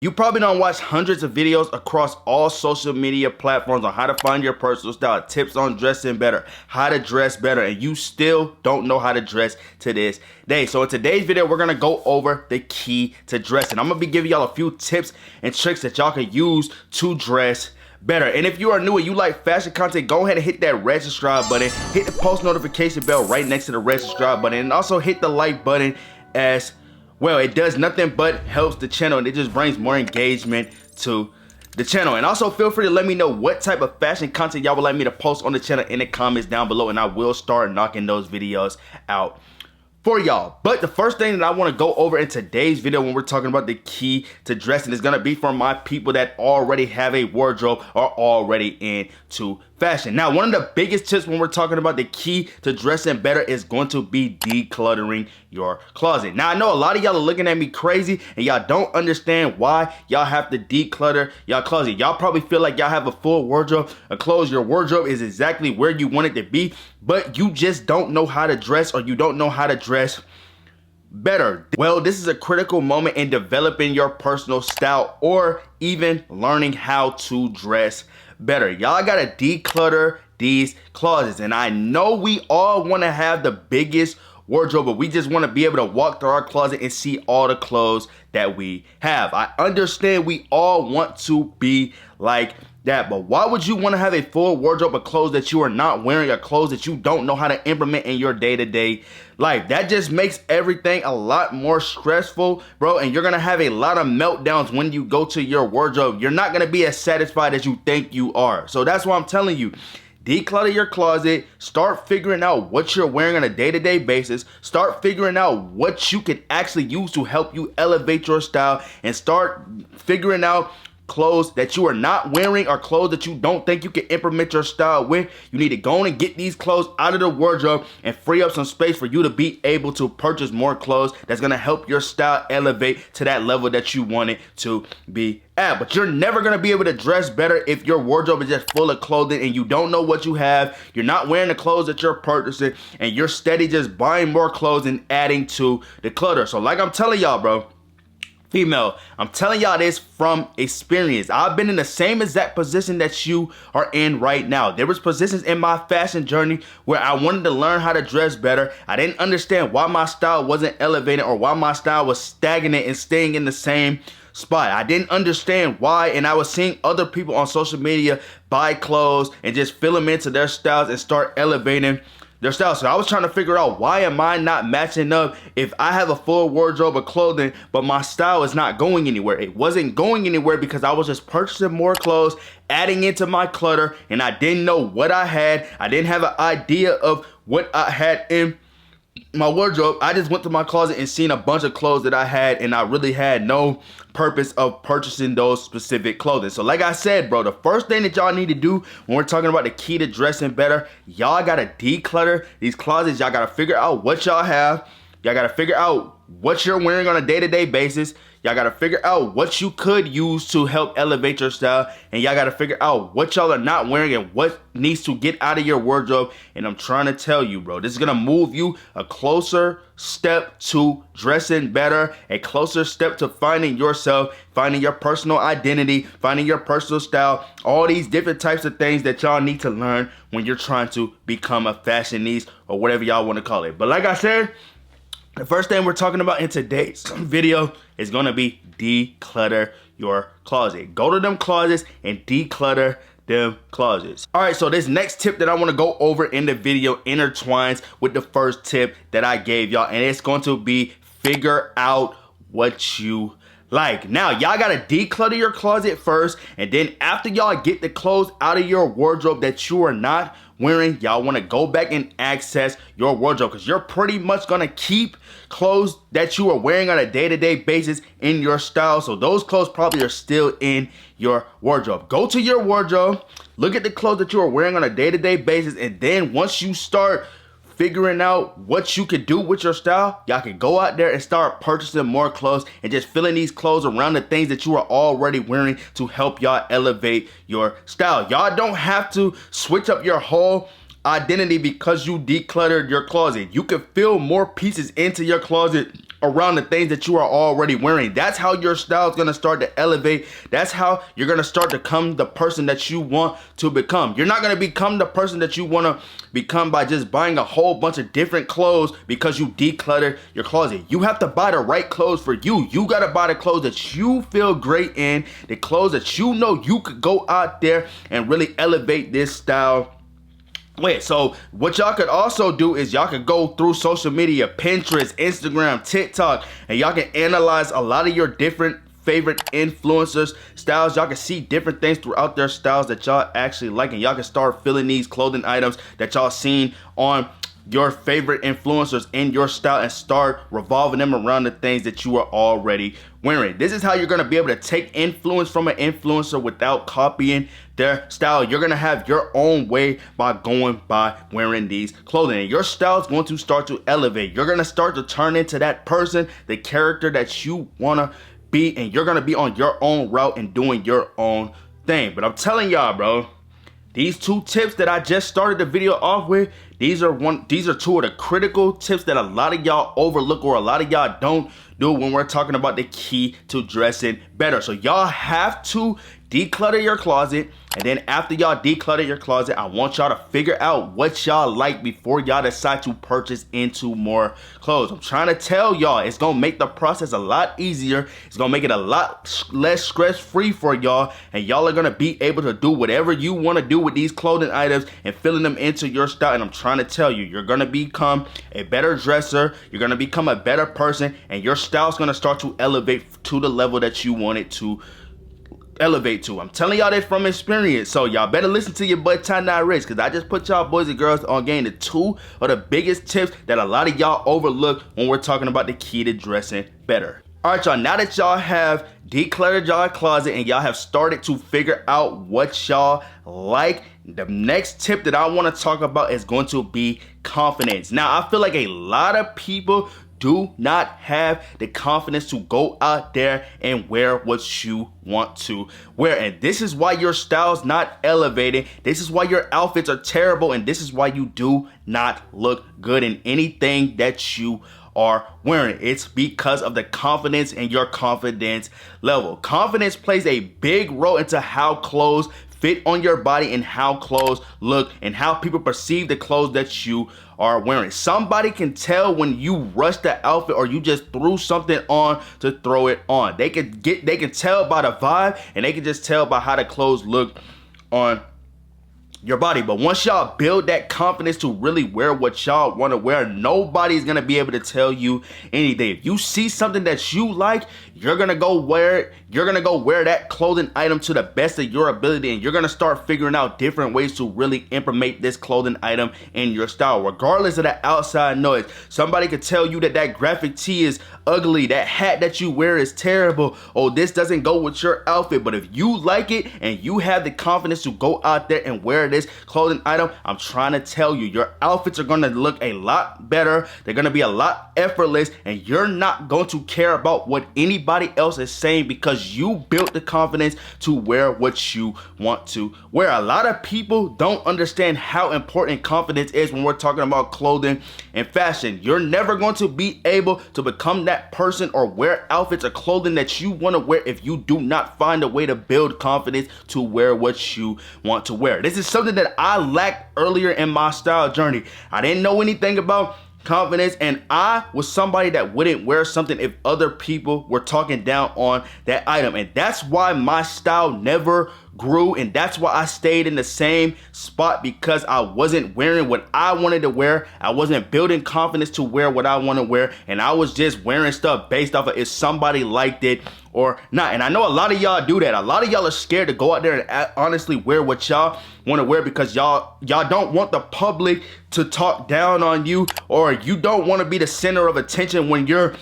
You probably don't watch hundreds of videos across all social media platforms on how to find your personal style, tips on dressing better, how to dress better, and you still don't know how to dress to this day. So in today's video, we're gonna go over the key to dressing. I'm gonna be giving y'all a few tips and tricks that y'all can use to dress better. And if you are new and you like fashion content, go ahead and hit that red subscribe button, hit the post notification bell right next to the red subscribe button, and also hit the like button as well. It does nothing but helps the channel, and it just brings more engagement to the channel. And also feel free to let me know what type of fashion content y'all would like me to post on the channel in the comments down below, and I will start knocking those videos out for y'all. But the first thing that I want to go over in today's video when we're talking about the key to dressing is going to be for my people that already have a wardrobe or already into fashion. Now, one of the biggest tips when we're talking about the key to dressing better is going to be decluttering your closet. Now, I know a lot of y'all are looking at me crazy and y'all don't understand why y'all have to declutter y'all closet. Y'all probably feel like y'all have a full wardrobe of clothes. Your wardrobe is exactly where you want it to be, but you just don't know how to dress, or you don't know how to dress better. Well, this is a critical moment in developing your personal style or even learning how to dress better. Y'all gotta declutter these closets. And I know we all want to have the biggest wardrobe, but we just want to be able to walk through our closet and see all the clothes that we have. I understand we all want to be like that, but why would you want to have a full wardrobe of clothes that you are not wearing, or clothes that you don't know how to implement in your day-to-day life? That just makes everything a lot more stressful, bro, and you're gonna have a lot of meltdowns when you go to your wardrobe. You're not gonna be as satisfied as you think you are. So that's why I'm telling you, declutter your closet, start figuring out what you're wearing on a day-to-day basis, start figuring out what you can actually use to help you elevate your style, and start figuring out clothes that you are not wearing or clothes that you don't think you can implement your style with. You need to go in and get these clothes out of the wardrobe and free up some space for you to be able to purchase more clothes that's going to help your style elevate to that level that you want it to be at. But you're never going to be able to dress better if your wardrobe is just full of clothing and you don't know what you have. You're not wearing the clothes that you're purchasing, and you're steady just buying more clothes and adding to the clutter. So like I'm telling y'all, bro, female, I'm telling y'all this from experience. I've been in the same exact position that you are in right now. There was positions in my fashion journey where I wanted to learn how to dress better. I didn't understand why my style wasn't elevated, or why my style was stagnant and staying in the same spot. I didn't understand why, and I was seeing other people on social media buy clothes and just fill them into their styles and start elevating their style. So I was trying to figure out, why am I not matching up if I have a full wardrobe of clothing, but my style is not going anywhere? It wasn't going anywhere because I was just purchasing more clothes, adding into my clutter, and I didn't know what I had. I didn't have an idea of what I had in my wardrobe. I just went to my closet and seen a bunch of clothes that I had, and I really had no purpose of purchasing those specific clothing. So like I said, bro, the first thing that y'all need to do when we're talking about the key to dressing better, y'all gotta declutter these closets. Y'all gotta figure out what y'all have. Y'all gotta figure out what you're wearing on a day-to-day basis. Y'all gotta figure out what you could use to help elevate your style, and y'all gotta figure out what y'all are not wearing and what needs to get out of your wardrobe. And I'm trying to tell you, bro, this is gonna move you a closer step to dressing better, a closer step to finding yourself, finding your personal identity, finding your personal style, all these different types of things that y'all need to learn when you're trying to become a fashionista, or whatever y'all want to call it. But like I said, the first thing we're talking about in today's video is going to be declutter your closet. Go to them closets and declutter them closets. All right, so this next tip that I want to go over in the video intertwines with the first tip that I gave y'all, and it's going to be figure out what you like. Now, y'all gotta declutter your closet first, and then after y'all get the clothes out of your wardrobe that you are not wearing, y'all want to go back and access your wardrobe, because you're pretty much gonna keep clothes that you are wearing on a day-to-day basis in your style. So those clothes probably are still in your wardrobe. Go to your wardrobe, look at the clothes that you are wearing on a day-to-day basis, and then once you start figuring out what you could do with your style, y'all can go out there and start purchasing more clothes and just filling these clothes around the things that you are already wearing to help y'all elevate your style. Y'all don't have to switch up your whole identity because you decluttered your closet. You can fill more pieces into your closet around the things that you are already wearing. That's how your style is going to start to elevate. That's how you're going to start to become the person that you want to become. You're not going to become the person that you want to become by just buying a whole bunch of different clothes because you decluttered your closet. You have to buy the right clothes for you. You got to buy the clothes that you feel great in, the clothes that you know you could go out there and really elevate this style. Wait, so what y'all could also do is y'all could go through social media, Pinterest, Instagram, TikTok, and y'all can analyze a lot of your different favorite influencers' styles. Y'all can see different things throughout their styles that y'all actually like, and y'all can start feeling these clothing items that y'all seen on your favorite influencers in your style and start revolving them around the things that you are already wearing. This is how you're going to be able to take influence from an influencer without copying their style. You're going to have your own way by going by wearing these clothing, and your style is going to start to elevate. You're going to start to turn into that person, the character that you want to be, and you're going to be on your own route and doing your own thing. But I'm telling y'all, bro, these 2 tips that I just started the video off with, these are 2 of the critical tips that a lot of y'all overlook or a lot of y'all don't do when we're talking about the key to dressing better. So y'all have to declutter your closet, and then after y'all declutter your closet, I want y'all to figure out what y'all like before y'all decide to purchase into more clothes. I'm trying to tell y'all, it's gonna make the process a lot easier. It's gonna make it a lot less stress-free for y'all, and y'all are gonna be able to do whatever you want to do with these clothing items and filling them into your style. And I'm trying to tell you, you're gonna become a better dresser, you're gonna become a better person, and your style's gonna start to elevate to the level that you want it to elevate to. I'm telling y'all that from experience. So y'all better listen to your butt tie not rich, because I just put y'all boys and girls on game the 2 of the biggest tips that a lot of y'all overlook when we're talking about the key to dressing better. All right, y'all, now that y'all have decluttered y'all closet and y'all have started to figure out what y'all like, the next tip that I want to talk about is going to be confidence. Now, I feel like a lot of people do not have the confidence to go out there and wear what you want to wear. And this is why your style's not elevating. This is why your outfits are terrible. And this is why you do not look good in anything that you are wearing. It's because of the confidence and your confidence level. Confidence plays a big role into how clothes fit on your body and how clothes look and how people perceive the clothes that you are wearing. Somebody can tell when you rushed the outfit or you just threw something on to throw it on. They can tell by the vibe, and they can just tell by how the clothes look on your body. But once y'all build that confidence to really wear what y'all want to wear, nobody's gonna be able to tell you anything. If you see something that you like, you're gonna go wear it. You're gonna go wear that clothing item to the best of your ability, and you're gonna start figuring out different ways to really implement this clothing item in your style, regardless of the outside noise. Somebody could tell you that that graphic tee is ugly, that hat that you wear is terrible, oh, this doesn't go with your outfit. But if you like it and you have the confidence to go out there and wear this clothing item, I'm trying to tell you, your outfits are gonna look a lot better. They're gonna be a lot effortless, and you're not going to care about what anybody else is saying because you built the confidence to wear what you want to wear. A lot of people don't understand how important confidence is when we're talking about clothing and fashion. You're never going to be able to become that person or wear outfits or clothing that you want to wear if you do not find a way to build confidence to wear what you want to wear. This is something that I lacked earlier in my style journey. I didn't know anything about confidence, and I was somebody that wouldn't wear something if other people were talking down on that item. And that's why my style never grew, and that's why I stayed in the same spot, because I wasn't wearing what I wanted to wear. I wasn't building confidence to wear what I want to wear, and I was just wearing stuff based off of if somebody liked it or not. And I know a lot of y'all do that. A lot of y'all are scared to go out there and honestly wear what y'all want to wear because y'all don't want the public to talk down on you, or you don't want to be the center of attention when you're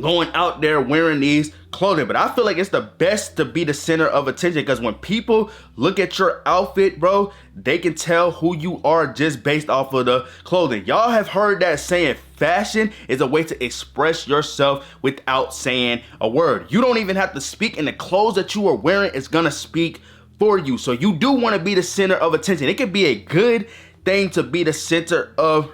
going out there wearing these clothing. But I feel like it's the best to be the center of attention, because when people look at your outfit, bro, they can tell who you are just based off of the clothing. Y'all have heard that saying, fashion is a way to express yourself without saying a word. You don't even have to speak, and the clothes that you are wearing is gonna speak for you. So you do want to be the center of attention. It can be a good thing to be the center of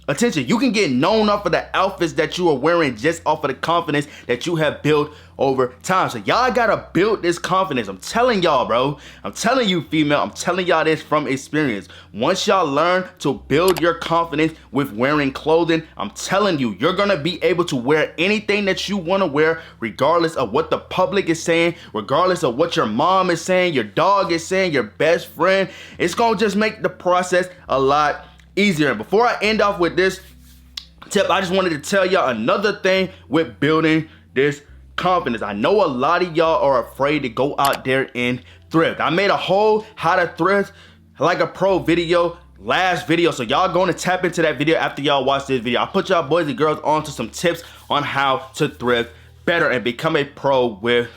attention. You can get known off of the outfits that you are wearing just off of the confidence that you have built over time. So y'all gotta build this confidence. I'm telling y'all, bro. I'm telling you, female. I'm telling y'all this from experience. Once y'all learn to build your confidence with wearing clothing, I'm telling you, you're gonna be able to wear anything that you wanna wear, regardless of what the public is saying, regardless of what your mom is saying, your dog is saying, your best friend. It's gonna just make the process a lot easier. And before I end off with this tip, I just wanted to tell y'all another thing with building this confidence. I know a lot of y'all are afraid to go out there and thrift. I made a whole how to thrift like a pro video last video, so y'all going to tap into that video after y'all watch this video. I put y'all boys and girls on to some tips on how to thrift better and become a pro with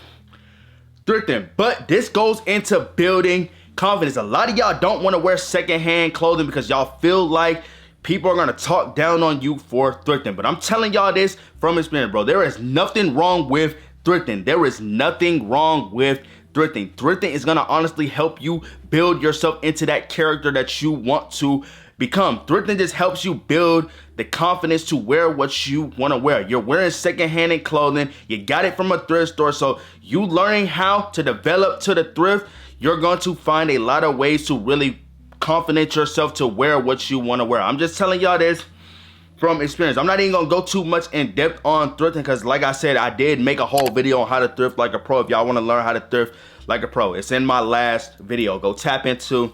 thrifting. But this goes into building confidence. A lot of y'all don't want to wear secondhand clothing because y'all feel like people are gonna talk down on you for thrifting. But I'm telling y'all this from experience, bro. There is nothing wrong with thrifting. There is nothing wrong with thrifting. Thrifting is gonna honestly help you build yourself into that character that you want to become. Thrifting just helps you build the confidence to wear what you wanna wear. You're wearing secondhand clothing. You got it from a thrift store. So you learning how to develop to the thrift, you're going to find a lot of ways to really confident yourself to wear what you want to wear. I'm just telling y'all this from experience. I'm not even gonna go too much in depth on thrifting because like I said, I did make a whole video on how to thrift like a pro. If y'all want to learn how to thrift like a pro, it's in my last video. Go tap into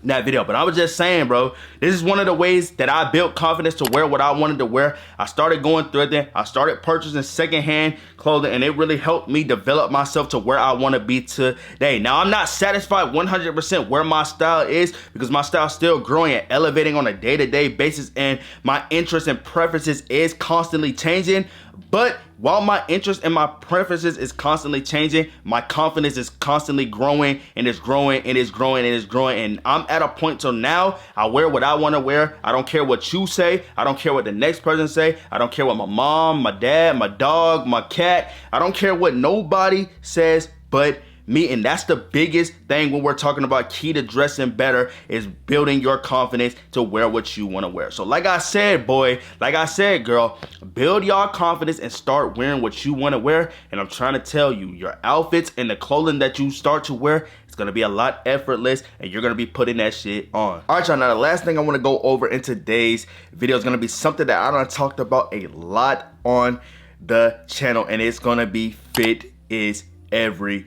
that video. But I was just saying, bro, this is one of the ways that I built confidence to wear what I wanted to wear. I started going thrifting. I started purchasing secondhand clothing, and it really helped me develop myself to where I want to be today. Now, I'm not satisfied 100% where my style is because my style is still growing and elevating on a day-to-day basis, and my interests and preferences is constantly changing. But while my interest and my preferences is constantly changing, my confidence is constantly growing, and it's growing and it's growing and it's growing. And I'm at a point till now, I wear what I want to wear. I don't care what you say. I don't care what the next person say. I don't care what my mom, my dad, my dog, my cat. I don't care what nobody says but me. And that's the biggest thing when we're talking about key to dressing better is building your confidence to wear what you want to wear. So like I said, boy, like I said, girl, build your confidence and start wearing what you want to wear. And I'm trying to tell you, your outfits and the clothing that you start to wear, it's going to be a lot effortless and you're going to be putting that shit on. All right, y'all, now the last thing I want to go over in today's video is going to be something that I done talked about a lot on the channel, and it's going to be fit is everything.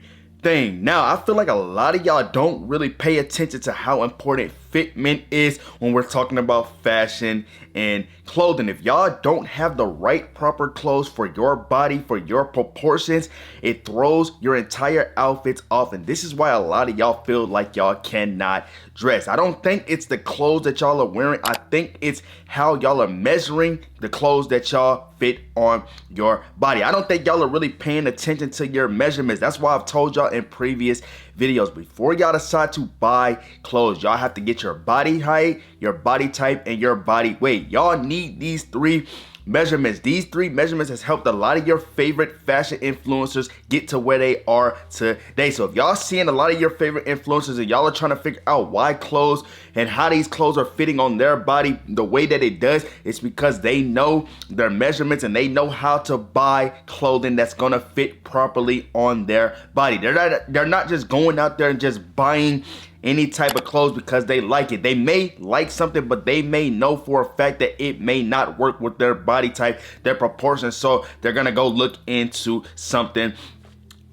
Now, I feel like a lot of y'all don't really pay attention to how important fitment is when we're talking about fashion and clothing. If y'all don't have the right proper clothes for your body, for your proportions, it throws your entire outfits off. And this is why a lot of y'all feel like y'all cannot dress. I don't think it's the clothes that y'all are wearing. I think it's how y'all are measuring the clothes that y'all fit on your body. I don't think y'all are really paying attention to your measurements. That's why I've told y'all in previous videos, before y'all decide to buy clothes, y'all have to get your body height, your body type, and your body weight. Y'all need these three measurements. These three measurements has helped a lot of your favorite fashion influencers get to where they are today. So if y'all seeing a lot of your favorite influencers and y'all are trying to figure out why clothes and how these clothes are fitting on their body the way that it does, it's because they know their measurements and they know how to buy clothing that's gonna fit properly on their body. They're not just going out there and just buying any type of clothes because they like it. They may like something, but they may know for a fact that it may not work with their body type, their proportions. So they're gonna go look into something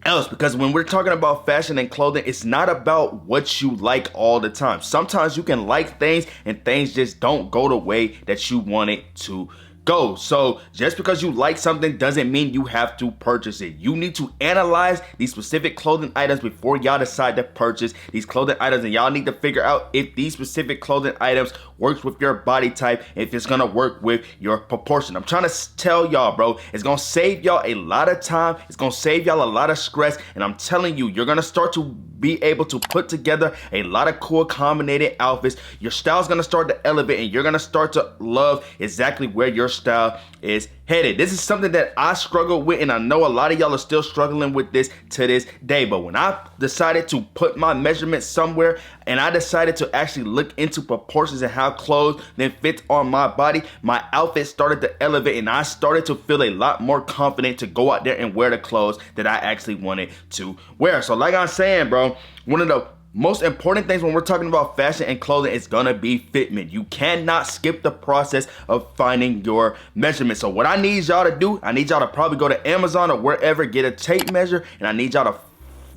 else, because when we're talking about fashion and clothing, it's not about what you like all the time. Sometimes you can like things and things just don't go the way that you want it to go. So just because you like something doesn't mean you have to purchase it. You need to analyze these specific clothing items before y'all decide to purchase these clothing items, and y'all need to figure out if these specific clothing items works with your body type, if it's gonna work with your proportion. I'm trying to tell y'all, bro, it's gonna save y'all a lot of time, it's gonna save y'all a lot of stress, and I'm telling you, you're gonna start to be able to put together a lot of cool combinated outfits. Your style's gonna start to elevate, and you're gonna start to love exactly where your your style is headed. This is something that I struggle with, and I know a lot of y'all are still struggling with this to this day. But when I decided to put my measurements somewhere and I decided to actually look into proportions and how clothes then fit on my body, my outfit started to elevate and I started to feel a lot more confident to go out there and wear the clothes that I actually wanted to wear. So like I'm saying, bro, one of the most important things when we're talking about fashion and clothing is gonna be fitment. You cannot skip the process of finding your measurements. So what I need y'all to do, I need y'all to probably go to Amazon or wherever, get a tape measure, and I need y'all to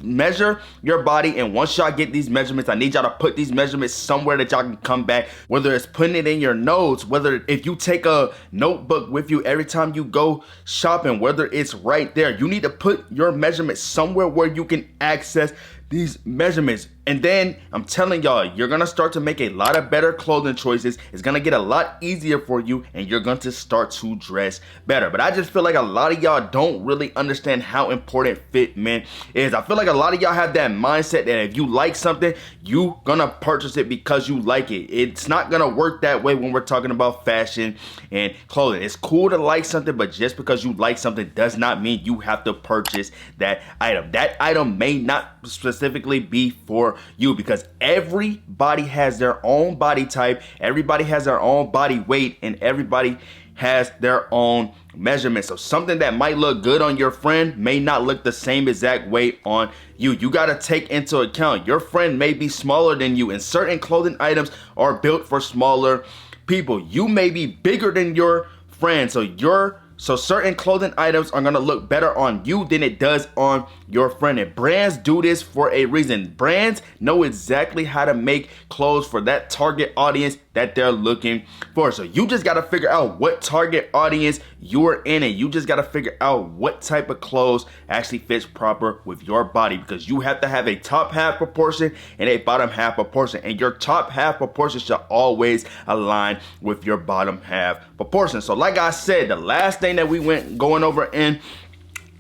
measure your body. And once y'all get these measurements, I need y'all to put these measurements somewhere that y'all can come back, whether it's putting it in your notes, whether if you take a notebook with you every time you go shopping, whether it's right there. You need to put your measurements somewhere where you can access these measurements. And then I'm telling y'all, you're gonna start to make a lot of better clothing choices. It's gonna get a lot easier for you and you're going to start to dress better. But I just feel like a lot of y'all don't really understand how important fitment is. I feel like a lot of y'all have that mindset that if you like something, you gonna purchase it because you like it. It's not gonna work that way when we're talking about fashion and clothing. It's cool to like something, but just because you like something does not mean you have to purchase that item. That item may not specifically be for you, because everybody has their own body type, everybody has their own body weight, and everybody has their own measurements. So something that might look good on your friend may not look the same exact weight on you. You got to take into account your friend may be smaller than you, and certain clothing items are built for smaller people. You may be bigger than your friend, so certain clothing items are gonna look better on you than it does on your friend. And brands do this for a reason. Brands know exactly how to make clothes for that target audience that they're looking for. So you just gotta figure out what target audience you're in, and you just gotta figure out what type of clothes actually fits proper with your body, because you have to have a top half proportion and a bottom half proportion, and your top half proportion should always align with your bottom half proportion. So like I said, the last thing that we going over in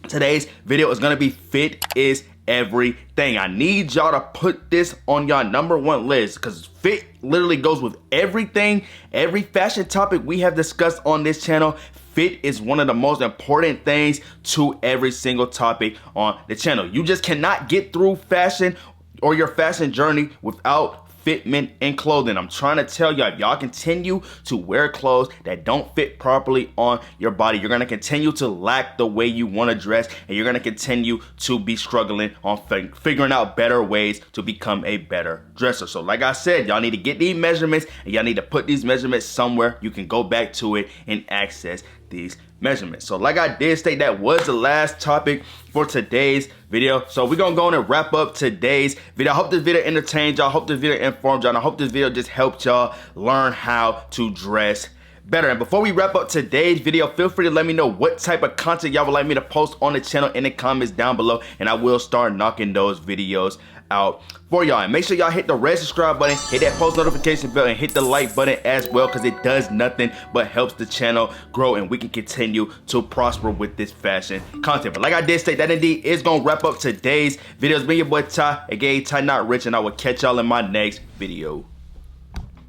today's video is gonna be fit is everything. I need y'all to put this on y'all #1 list, because fit literally goes with everything. Every fashion topic we have discussed on this channel, fit is one of the most important things to every single topic on the channel. You just cannot get through fashion or your fashion journey without fitment in clothing. I'm trying to tell y'all, if y'all continue to wear clothes that don't fit properly on your body, you're gonna continue to lack the way you wanna dress, and you're gonna continue to be struggling on figuring out better ways to become a better dresser. So like I said, y'all need to get these measurements, and y'all need to put these measurements somewhere you can go back to it and access these measurements. So like I did state, that was the last topic for today's video. So we're gonna go on and wrap up today's video. I hope this video entertained y'all. I hope this video informed y'all. And I hope this video just helped y'all learn how to dress better. And before we wrap up today's video, feel free to let me know what type of content y'all would like me to post on the channel in the comments down below, and I will start knocking those videos out for y'all. And make sure y'all hit the red subscribe button, hit that post notification bell, and hit the like button as well, because it does nothing but helps the channel grow and we can continue to prosper with this fashion content. But like I did state, that indeed is gonna wrap up today's video. It's been your boy Ty, aka Ty Not Rich, and I will catch y'all in my next video.